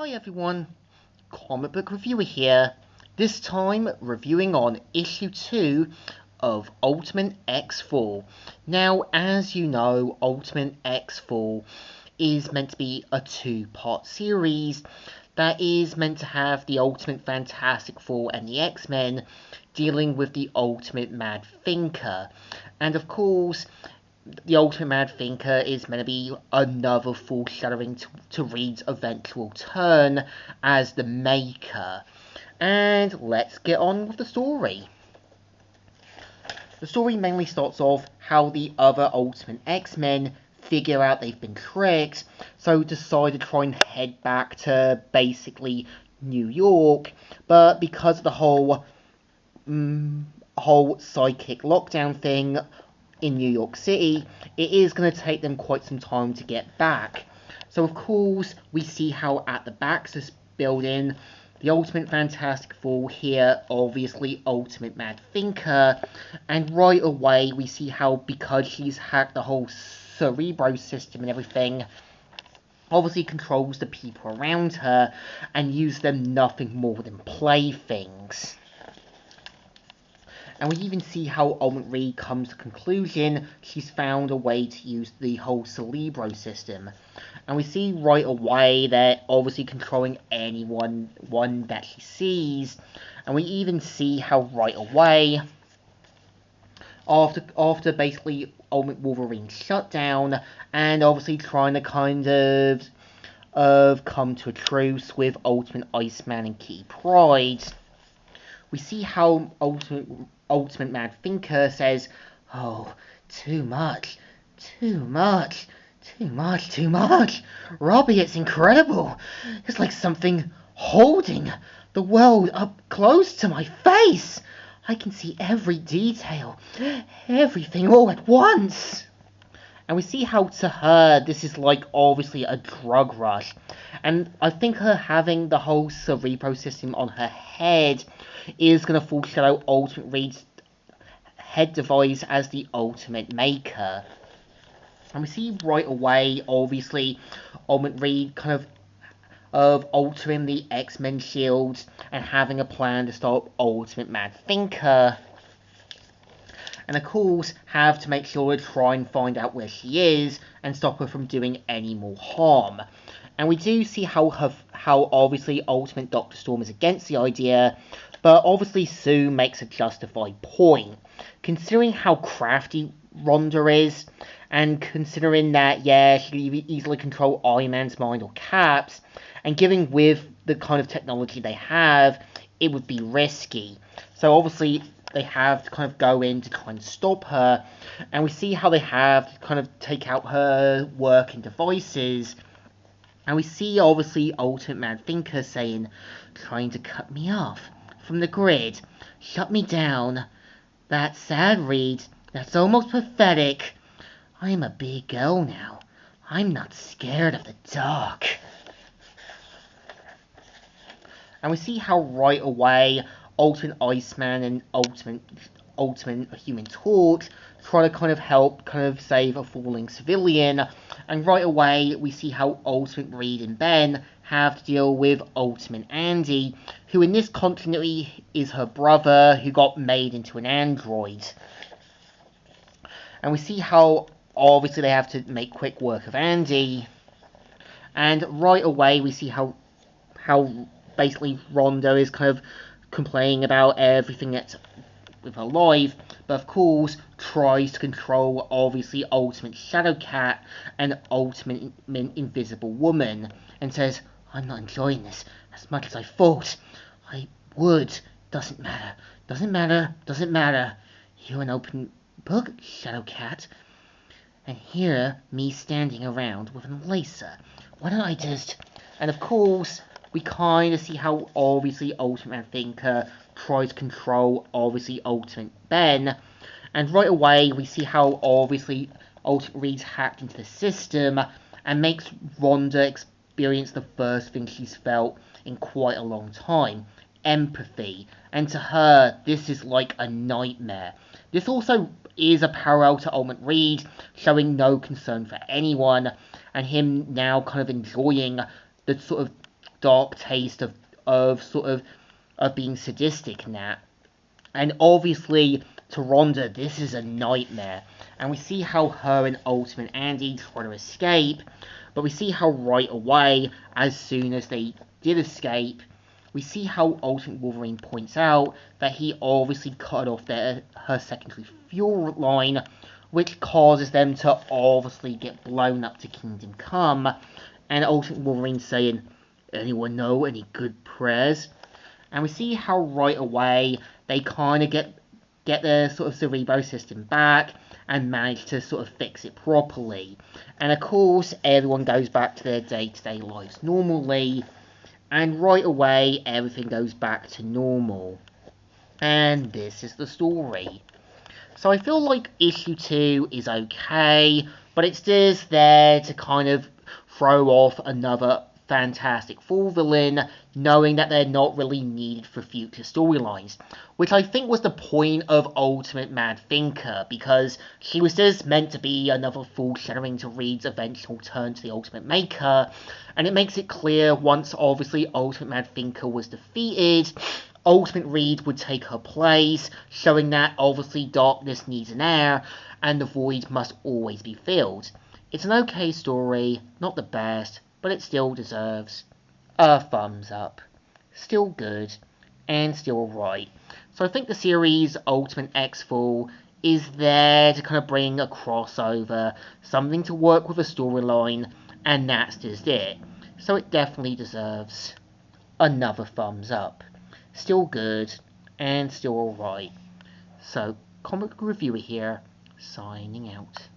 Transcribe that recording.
Hi everyone, Comic Book Reviewer here, this time reviewing on issue 2 of Ultimate X-Force. Now, as you know, Ultimate X-Force is meant to be a two-part series that is meant to have the Ultimate Fantastic Four and the X-Men dealing with the Ultimate Mad Thinker. And of course, the Ultimate Mad Thinker is meant to be another foreshadowing to Reed's eventual turn as the Maker. And let's get on with the story. The story mainly starts off how the other Ultimate X-Men figure out they've been tricked, so decide to try and head back to basically New York, but because of the whole psychic lockdown thing in New York City, it is going to take them quite some time to get back. So of course, we see how at the back of this building, the Ultimate Fantastic Four here, obviously Ultimate Mad Thinker, and right away we see how because she's hacked the whole Cerebro system and everything, obviously controls the people around her and use them nothing more than playthings. And we even see how Ultimate Reed comes to the conclusion she's found a way to use the whole Cerebro system. And we see right away that obviously controlling anyone that she sees. And we even see how right away, after basically Ultimate Wolverine shut down, and obviously trying to kind of come to a truce with Ultimate Iceman and Kitty Pryde, we see how Ultimate Mad Thinker says, "Oh, too much, too much, too much, too much. Robbie, it's incredible. It's like something holding the world up close to my face. I can see every detail, everything all at once." And we see how to her this is like obviously a drug rush. And I think her having the whole Cerebro system on her head is going to foreshadow Ultimate Reed's head device as the Ultimate Maker. And we see right away, obviously, Ultimate Reed kind of altering the X-Men shields and having a plan to stop Ultimate Mad Thinker. And of course, have to make sure to try and find out where she is and stop her from doing any more harm. And we do see how obviously Ultimate Dr. Storm is against the idea, but obviously Sue makes a justified point. Considering how crafty Rhonda is, and considering that, yeah, she can easily control Iron Man's mind or Cap's, and given with the kind of technology they have, it would be risky. So obviously, they have to kind of go in to try and stop her, and we see how they have to kind of take out her working devices. And we see, obviously, Ultimate Mad Thinker saying, "Trying to cut me off from the grid, shut me down. That's sad, Reed. That's almost pathetic. I am a big girl now. I'm not scared of the dark." And we see how right away Ultimate Iceman and Ultimate Human Torch try to kind of help save a falling civilian, and right away we see how Ultimate Reed and Ben have to deal with Ultimate Andy, who in this continuity is her brother who got made into an android. And we see how obviously they have to make quick work of Andy, and right away we see how basically Rhonda is kind of complaining about everything that's with her life, but of course tries to control obviously Ultimate Shadowcat and Ultimate Invisible Woman, and says, "I'm not enjoying this as much as I thought I would. Doesn't matter, doesn't matter, doesn't matter. You're an open book, Shadowcat, and here me standing around with an laser. Why don't I just..." And of course, we kind of see how obviously Ultimate Thinker tries to control obviously Ultimate Ben, and right away we see how obviously Ultimate Reed's hacked into the system and makes Rhonda experience the first thing she's felt in quite a long time: empathy. And to her, this is like a nightmare. This also is a parallel to Ultimate Reed showing no concern for anyone, and him now kind of enjoying the sort of dark taste of being sadistic in that. And obviously, to Rhonda, this is a nightmare. And we see how her and Ultimate Andy try to escape, but we see how right away, as soon as they did escape, we see how Ultimate Wolverine points out that he obviously cut off her secondary fuel line, which causes them to obviously get blown up to Kingdom Come. And Ultimate Wolverine saying, "Anyone know any good prayers?" And we see how right away they kind of get their sort of cerebro system back and manage to sort of fix it properly. And of course, everyone goes back to their day-to-day lives normally, and right away, everything goes back to normal. And this is the story. So I feel like issue 2 is okay, but it's just there to kind of throw off another Fantastic Four villain, knowing that they're not really needed for future storylines. Which I think was the point of Ultimate Mad Thinker, because she was just meant to be another foreshadowing to Reed's eventual turn to the Ultimate Maker, and it makes it clear once obviously Ultimate Mad Thinker was defeated, Ultimate Reed would take her place, showing that obviously darkness needs an heir, and the void must always be filled. It's an okay story, not the best, but it still deserves a thumbs up. Still good, and still right. So I think the series Ultimate X-Fool is there to kind of bring a crossover, something to work with a storyline, and that's just it. So it definitely deserves another thumbs up. Still good, and still alright. So, Comic Reviewer here, signing out.